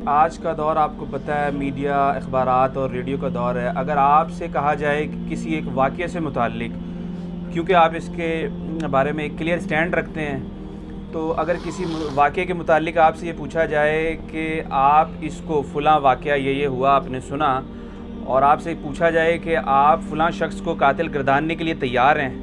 آج کا دور آپ کو پتہ ہے میڈیا، اخبارات اور ریڈیو کا دور ہے. اگر آپ سے کہا جائے کہ کسی ایک واقعے سے متعلق، کیونکہ آپ اس کے بارے میں ایک کلیئر سٹینڈ رکھتے ہیں، تو اگر کسی واقعے کے متعلق آپ سے یہ پوچھا جائے کہ آپ اس کو فلاں واقعہ یہ ہوا آپ نے سنا، اور آپ سے پوچھا جائے کہ آپ فلاں شخص کو قاتل گرداننے کے لیے تیار ہیں،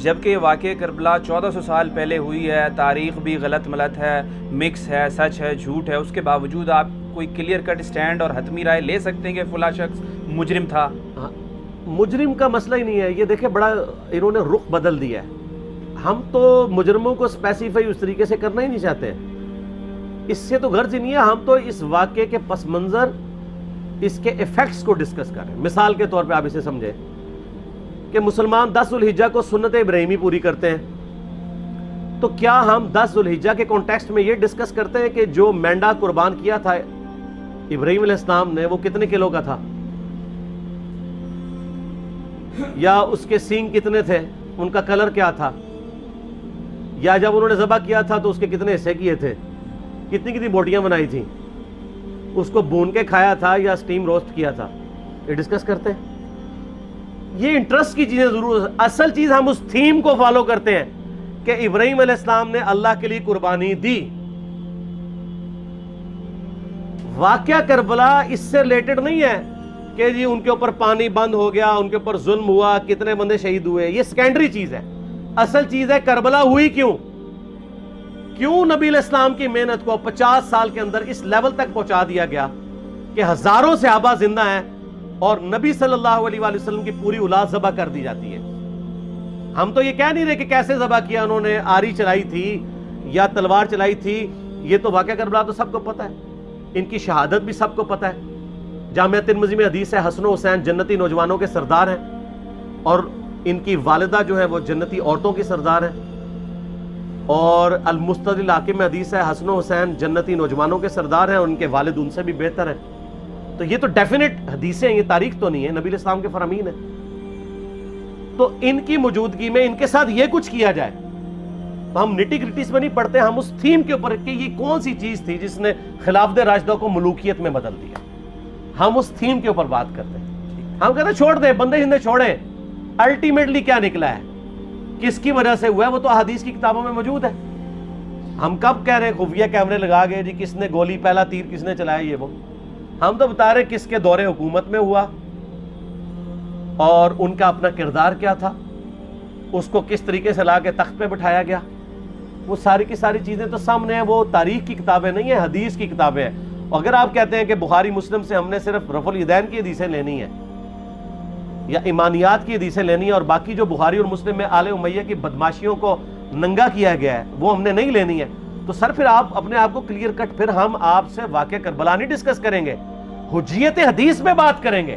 جبکہ یہ واقعہ کربلا 1400 سال پہلے ہوئی ہے، تاریخ بھی غلط ملت ہے، مکس ہے، سچ ہے، جھوٹ ہے، اس کے باوجود آپ کوئی کلیئر کٹ سٹینڈ اور حتمی رائے لے سکتے ہیں کہ فلاں شخص مجرم تھا؟ مجرم کا مسئلہ ہی نہیں ہے یہ. دیکھیں بڑا انہوں نے رخ بدل دیا ہے. ہم تو مجرموں کو اسپیسیفائی اس طریقے سے کرنا ہی نہیں چاہتے. اس سے تو غرض ہی نہیں ہے. ہم تو اس واقعے کے پس منظر اس کے ایفیکٹس کو ڈسکس کر رہے ہیں. مثال کے طور پہ آپ اسے سمجھیں کہ مسلمان 10 ذوالحجہ کو سنت ابراہیمی پوری کرتے ہیں، تو کیا ہم 10 ذوالحجہ کے کانٹیکسٹ میں یہ ڈسکس کرتے ہیں کہ جو مینڈا قربان کیا تھا ابراہیم علیہ السلام نے وہ کتنے کلو کا تھا، یا اس کے سینگ کتنے تھے، ان کا کلر کیا تھا، یا جب انہوں نے ذبح کیا تھا تو اس کے کتنے حصے کیے تھے، کتنی بوٹیاں بنائی تھیں، اس کو بھون کے کھایا تھا یا سٹیم روسٹ کیا تھا، یہ ڈسکس کرتے ہیں. یہ انٹرسٹ کی چیزیں ضرور. اصل چیز ہم اس تھیم کو فالو کرتے ہیں کہ ابراہیم علیہ السلام نے اللہ کے لیے قربانی دی. واقعہ کربلا اس سے ریلیٹڈ نہیں ہے کہ جی ان کے اوپر پانی بند ہو گیا، ان کے اوپر ظلم ہوا، کتنے بندے شہید ہوئے. یہ سیکنڈری چیز ہے. اصل چیز ہے کربلا ہوئی کیوں نبی علیہ السلام کی محنت کو 50 سال کے اندر اس لیول تک پہنچا دیا گیا کہ ہزاروں صحابہ زندہ ہیں اور نبی صلی اللہ علیہ وآلہ وسلم کی پوری اولاد ذبح کر دی جاتی ہے. ہم تو یہ کہہ نہیں رہے کہ کیسے ذبح کیا انہوں نے، آری چلائی تھی یا تلوار چلائی تھی. یہ تو واقعہ کربلا تو سب کو پتہ ہے، ان کی شہادت بھی سب کو پتہ ہے. جامعہ ترمذی میں حدیث ہے حسن و حسین جنتی نوجوانوں کے سردار ہیں، اور ان کی والدہ جو ہے وہ جنتی عورتوں کی سردار ہیں. اور المستدرک حاکم میں حدیث ہے حسن و حسین جنتی نوجوانوں کے سردار ہیں اور ان کے والد ان سے بھی بہتر ہیں. تو یہ تو ڈیفینٹ حدیثیں ہیں، یہ تاریخ تو نہیں ہے، نبی علیہ السلام کے فرامین ہیں. تو ان کی موجودگی میں ان کے ساتھ یہ کچھ کیا جائے تو ہم نٹی گریٹیز میں نہیں پڑھتے. ہم اس تھیم کے اوپر کہ یہ کون سی چیز تھی جس نے خلافت راشدہ کو ملوکیت میں بدل دیا، ہم اس تھیم کے اوپر بات کرتے ہیں. ہم کہتے ہیں چھوڑ دیں، بندے ہندے چھوڑیں. الٹیمیٹلی کیا نکلا ہے، کس کی وجہ سے ہوا ہے، وہ تو احادیث کی کتابوں میں موجود ہے. ہم کب کہہ رہے ہیں خفیہ کیمرے لگا گئے جی کس نے گولی پہلا تیر کس نے چلایا یہ وہ. ہم تو بتا رہے کس کے دور حکومت میں ہوا اور ان کا اپنا کردار کیا تھا، اس کو کس طریقے سے لا کے تخت پہ بٹھایا گیا. وہ ساری کی ساری چیزیں تو سامنے ہیں. وہ تاریخ کی کتابیں نہیں ہیں، حدیث کی کتابیں ہیں. اگر آپ کہتے ہیں کہ بخاری مسلم سے ہم نے صرف رفع الیدین کی حدیثیں لینی ہیں یا ایمانیات کی حدیثیں لینی ہے اور باقی جو بخاری اور مسلم میں آل امیہ کی بدماشیوں کو ننگا کیا گیا ہے وہ ہم نے نہیں لینی ہے، تو سر پھر آپ اپنے آپ کو کلیئر کٹ، پھر ہم آپ سے واقعہ کربلا نہیں ڈسکس کریں گے، حجیت حدیث میں بات کریں گے.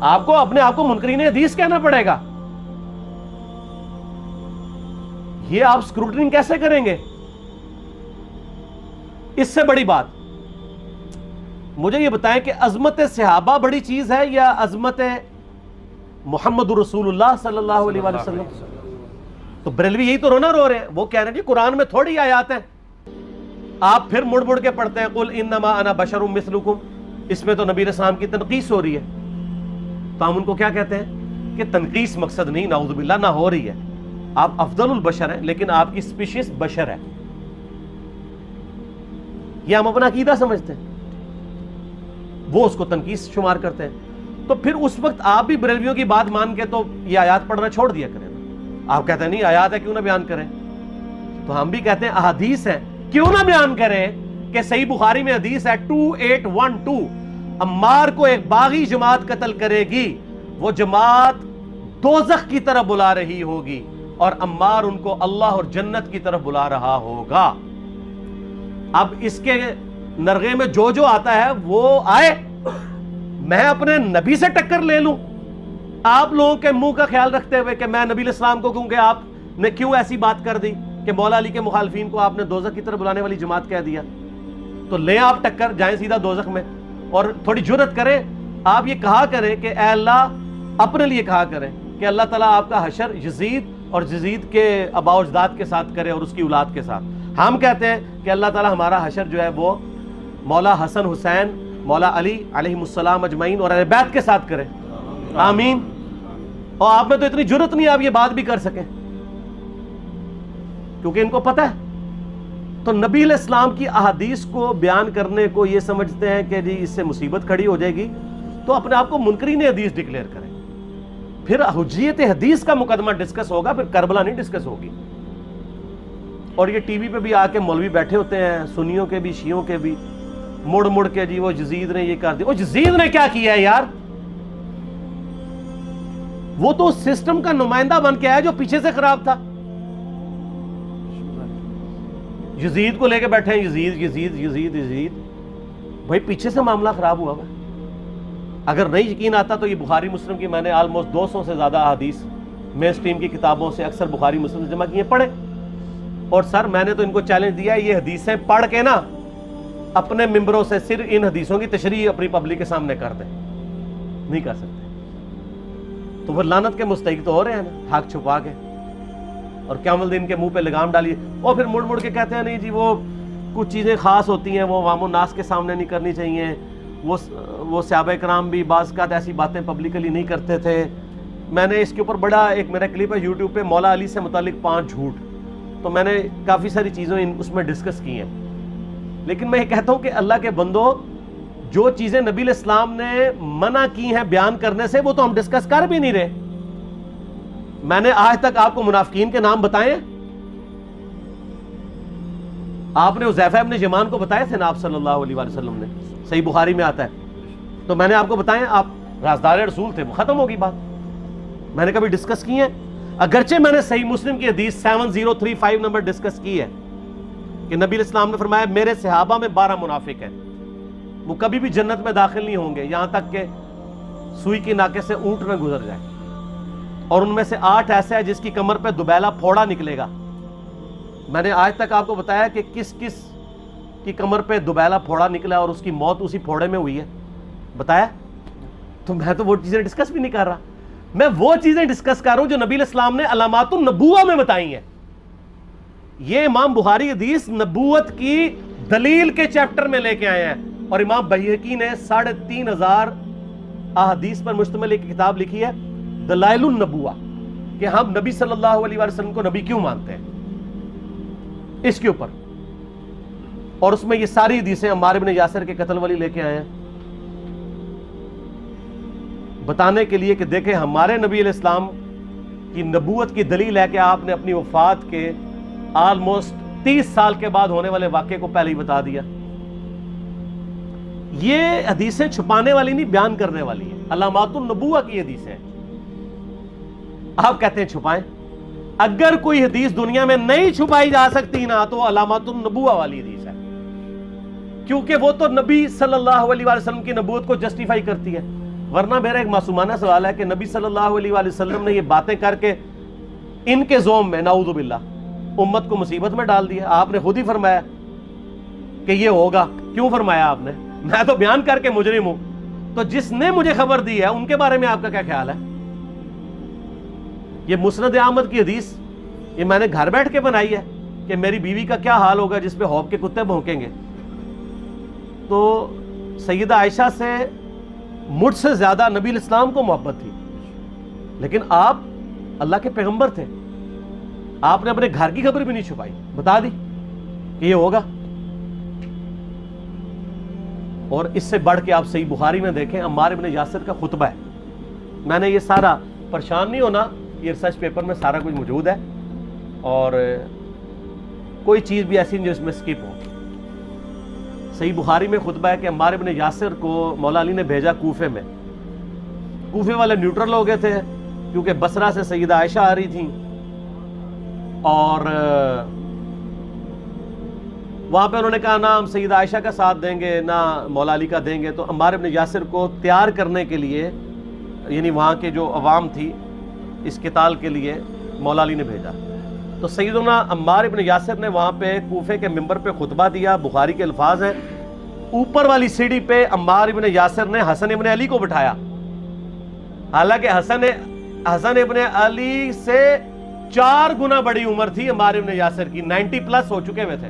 آپ کو اپنے آپ کو منکرین حدیث کہنا پڑے گا. یہ آپ اسکروٹنگ کیسے کریں گے؟ اس سے بڑی بات مجھے یہ بتائیں کہ عظمت صحابہ بڑی چیز ہے یا عظمت محمد رسول اللہ صلی اللہ علیہ وآلہ وسلم؟ تو بریلوی یہی تو رونا رو رہے ہیں. وہ کہہ رہے ہیں جی قرآن میں تھوڑی آیات ہیں. آپ پھر مڑ مڑ کے پڑھتے ہیں قل انما انا بشر مثلکم، اس میں تو نبی علیہ السلام کی تنقیص ہو رہی ہے. تو ہم ان کو کیا کہتے ہیں کہ تنقیص مقصد نہیں، نعوذ باللہ، نہ ہو رہی ہے. آپ افضل البشر ہیں لیکن آپ کی سپیشیز بشر ہے. یہ ہم اپنا عقیدہ سمجھتے ہیں، وہ اس کو تنقیص شمار کرتے ہیں. تو پھر اس وقت آپ بھی بریلویوں کی بات مان کے تو یہ آیات پڑھنا چھوڑ دیا کریں. آپ کہتے ہیں نہیں آیات ہے کیوں نہ بیان کریں، تو ہم بھی کہتے ہیں احادیث ہے کیوں نہ بیان کریں. کہ صحیح بخاری میں حدیث ہے 2812 عمار کو ایک باغی جماعت قتل کرے گی، وہ جماعت دوزخ کی طرف بلا رہی ہوگی اور عمار ان کو اللہ اور جنت کی طرف بلا رہا ہوگا. اب اس کے نرغے میں جو آتا ہے وہ آئے، میں اپنے نبی سے ٹکر لے لوں آپ لوگوں کے منہ کا خیال رکھتے ہوئے کہ میں نبی علیہ السلام کو کہوں کہ آپ نے کیوں ایسی بات کر دی کہ مولا علی کے مخالفین کو آپ نے دوزخ کی طرف بلانے والی جماعت کہہ دیا. تو لیں آپ ٹکر، جائیں سیدھا دوزخ میں. اور تھوڑی جرت کریں، آپ یہ کہا کریں کہ اے اللہ، اپنے لیے کہا کریں کہ اللہ تعالیٰ آپ کا حشر یزید اور یزید کے آباء و اجداد کے ساتھ کرے اور اس کی اولاد کے ساتھ. ہم کہتے ہیں کہ اللہ تعالیٰ ہمارا حشر جو ہے وہ مولا حسن حسین مولا علی علیہ السلام اجمعین اور اہل بیت کے ساتھ کرے، آمین۔ اور آپ میں تو اتنی جرت نہیں آپ یہ بات بھی کر سکیں، کیونکہ ان کو پتہ ہے۔ تو نبی علیہ السلام کی احادیث کو بیان کرنے کو یہ سمجھتے ہیں کہ جی اس سے مصیبت کھڑی ہو جائے گی، تو اپنے آپ کو منکرین حدیث ڈکلیئر کریں، پھر حجیت حدیث کا مقدمہ ڈسکس ہوگا، پھر کربلا نہیں ڈسکس ہوگی۔ اور یہ ٹی وی پہ بھی آ کے مولوی بیٹھے ہوتے ہیں، سنیوں کے بھی شیعوں کے بھی، مڑ مڑ کے جی وہ یزید نے یہ کر دیا۔ وہ یزید نے کیا کیا ہے یار؟ وہ تو سسٹم کا نمائندہ بن کے آیا جو پیچھے سے خراب تھا۔ یزید کو لے کے بیٹھے ہیں، یزید یزید یزید یزید، بھائی پیچھے سے معاملہ خراب ہوا ہے۔ اگر نہیں یقین آتا تو یہ بخاری مسلم کی میں نے آلموسٹ 200 سے زیادہ احادیث مین سٹریم کی کتابوں سے اکثر بخاری مسلم سے جمع کیے، پڑھے۔ اور سر میں نے تو ان کو چیلنج دیا ہے، یہ حدیثیں پڑھ کے نا اپنے ممبروں سے صرف ان حدیثوں کی تشریح اپنی پبلک کے سامنے کر دیں، نہیں کر سکتے تو وہ لعنت کے مستحق تو ہو رہے ہیں نا، حق چھپا کے، اور قیام الدین کے منہ پہ لگام ڈالیے، اور پھر مڑ مڑ کے کہتے ہیں نہیں جی وہ کچھ چیزیں خاص ہوتی ہیں، وہ عوام الناس کے سامنے نہیں کرنی چاہیے، وہ صحابہ کرام بھی بعض اوقات ایسی باتیں پبلکلی نہیں کرتے تھے۔ میں نے اس کے اوپر بڑا ایک میرا کلپ ہے یوٹیوب پہ، مولا علی سے متعلق 5 جھوٹ، تو میں نے کافی ساری چیزیں اس میں ڈسکس کی ہیں۔ لیکن میں یہ کہتا ہوں کہ اللہ کے بندو، جو چیزیں نبی علیہ السلام نے منع کی ہیں بیان کرنے سے، وہ تو ہم ڈسکس کر بھی نہیں رہے۔ میں نے آج تک آپ کو منافقین کے نام بتائے؟ آپ نے حذیفہ ابن یمان کو بتائے تھے نا آپ صلی اللہ علیہ وسلم نے، صحیح بخاری میں آتا ہے، تو میں نے آپ کو بتائے، آپ رازدار رسول تھے، وہ ختم ہوگی بات۔ میں نے کبھی ڈسکس کی ہے؟ اگرچہ میں نے صحیح مسلم کی حدیث 7035 نمبر ڈسکس کی ہے کہ نبی علیہ السلام نے فرمایا میرے صحابہ میں 12 منافق ہیں، وہ کبھی بھی جنت میں داخل نہیں ہوں گے یہاں تک کہ سوئی کی ناکے سے اونٹ نہ گزر جائے، اور ان میں سے 8 ایسے ہیں جس کی کمر پہ دوبیلا پھوڑا نکلے گا۔ میں نے آج تک آپ کو بتایا کہ کس کس کی کمر پہ دوبیلا پھوڑا نکلا اور اس کی موت اسی پھوڑے میں ہوئی ہے؟ بتایا؟ تو میں تو وہ چیزیں ڈسکس بھی نہیں کر رہا، میں وہ چیزیں ڈسکس کر رہا ہوں جو نبی علیہ السلام نے علامات النبوہ میں بتائی ہیں۔ یہ امام بخاری حدیث نبوت کی دلیل کے چیپٹر میں لے کے آئے ہیں، اور امام بہقی نے 3500 احادیث پر مشتمل ایک کتاب لکھی ہے دلائل النبوہ، کہ ہم نبی صلی اللہ علیہ وسلم کو نبی کیوں مانتے ہیں، اس کے اوپر۔ اور اس میں یہ ساری حدیثیں عمار بن یاسر کے قتل والی لے کے آئے ہیں، بتانے کے لیے کہ دیکھیں ہمارے نبی علیہ السلام کی نبوت کی دلیل ہے کہ آپ نے اپنی وفات کے آلموسٹ 30 سال کے بعد ہونے والے واقعے کو پہلے ہی بتا دیا۔ یہ حدیثیں چھپانے والی نہیں، بیان کرنے والی ہیں، علامات النبوہ کی حدیثیں۔ آپ کہتے ہیں چھپائیں، اگر کوئی حدیث دنیا میں نہیں چھپائی جا سکتی نا تو علامات النبوہ والی حدیث ہے، کیونکہ وہ تو نبی صلی اللہ علیہ وسلم کی نبوت کو جسٹیفائی کرتی ہے۔ ورنہ میرا ایک معصومانہ سوال ہے کہ نبی صلی اللہ علیہ وسلم نے یہ باتیں کر کے ان کے زوم میں نعوذ باللہ امت کو مصیبت میں ڈال دیا۔ آپ نے خود ہی فرمایا کہ یہ ہوگا، کیوں فرمایا آپ نے؟ میں تو بیان کر کے مجرم ہوں، تو جس نے مجھے خبر دی ہے ان کے بارے میں آپ کا کیا خیال ہے؟ یہ مسند احمد کی حدیث یہ میں نے گھر بیٹھ کے بنائی ہے کہ میری بیوی کا کیا حال ہوگا جس پہ خوف کے کتے بھونکیں گے۔ تو سیدہ عائشہ سے مجھ سے زیادہ نبی علیہ السلام کو محبت تھی، لیکن آپ اللہ کے پیغمبر تھے، آپ نے اپنے گھر کی خبر بھی نہیں چھپائی، بتا دی کہ یہ ہوگا۔ اور اس سے بڑھ کے آپ صحیح بخاری میں دیکھیں، عمار بن یاسر کا خطبہ ہے، میں نے یہ سارا، پریشان نہیں ہونا، یہ ریسرچ پیپر میں سارا کچھ موجود ہے، اور کوئی چیز بھی ایسی نہیں جو اس میں سکپ ہو۔ صحیح بخاری میں خطبہ ہے کہ عمار بن یاسر کو مولا علی نے بھیجا کوفے میں، کوفے والے نیوٹرل ہو گئے تھے کیونکہ بصرہ سے سیدہ عائشہ آ رہی تھیں، اور وہاں پہ انہوں نے کہا نہ ہم سیدہ عائشہ کا ساتھ دیں گے نہ مولا علی کا دیں گے، تو عمار بن یاسر کو تیار کرنے کے لیے، یعنی وہاں کے جو عوام تھی اس قتال کے لیے مولا علی نے بھیجا۔ تو سیدنا عمار بن یاسر نے وہاں پہ کوفے کے ممبر پہ خطبہ دیا، بخاری کے الفاظ ہیں، اوپر والی سیڑھی پہ عمار بن یاسر نے حسن ابن علی کو بٹھایا، حالانکہ حسن ابن علی سے 4 گنا بڑی عمر تھی عمار بن یاسر کی، 90 پلس ہو چکے ہوئے تھے۔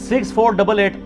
6488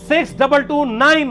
6229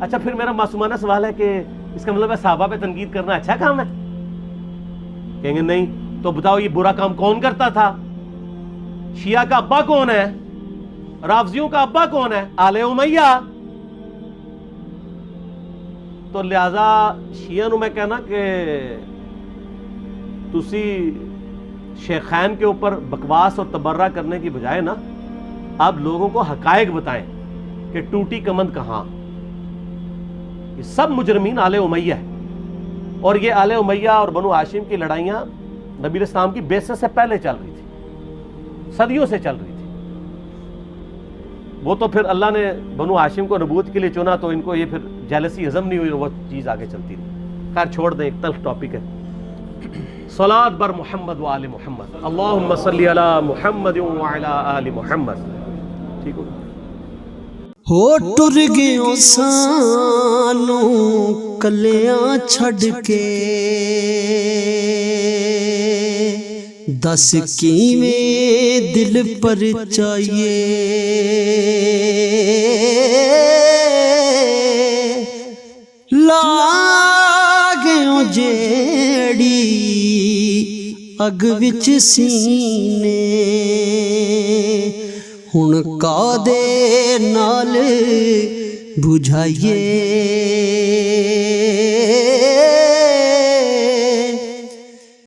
اچھا پھر میرا معصومانہ سوال ہے کہ اس کا مطلب ہے صحابہ پہ تنقید کرنا اچھا کام ہے؟ کہیں گے نہیں. تو بتاؤ یہ برا کام کون کرتا تھا؟ شیعہ کا ابا کون ہے؟ رافضیوں کا ابا کون ہے؟ آل امیہ. تو لہذا شیعہ نو میں کہنا کہ تسی شیخین کے اوپر بکواس اور تبرہ کرنے کی بجائے نا آپ لوگوں کو حقائق بتائیں کہ ٹوٹی کمند کہاں. یہ سب مجرمین آل امیہ ہے، اور یہ آل امیہ اور بنو ہاشم کی لڑائیاں نبی علیہ السلام کی بعثت سے پہلے چل رہی تھی، صدیوں سے چل رہی تھی. وہ تو پھر اللہ نے بنو ہاشم کو نبوت کے لیے چنا تو ان کو یہ پھر جیلسی ہضم نہیں ہوئی، وہ چیز آگے چلتی رہی. خیر چھوڑ دیں، ایک تلخ ٹاپک ہے. صلاۃ بر محمد و آل محمد، اللہم صلی علی محمد و علی آل محمد. ٹھیک ہو ہو ٹر گئے سانوں کلیاں چھڈ کے، دس کیویں دل پر چاہیے، لاگیوں جیڑی اگ وچ سینے، ہن کادے نال بجھائیے.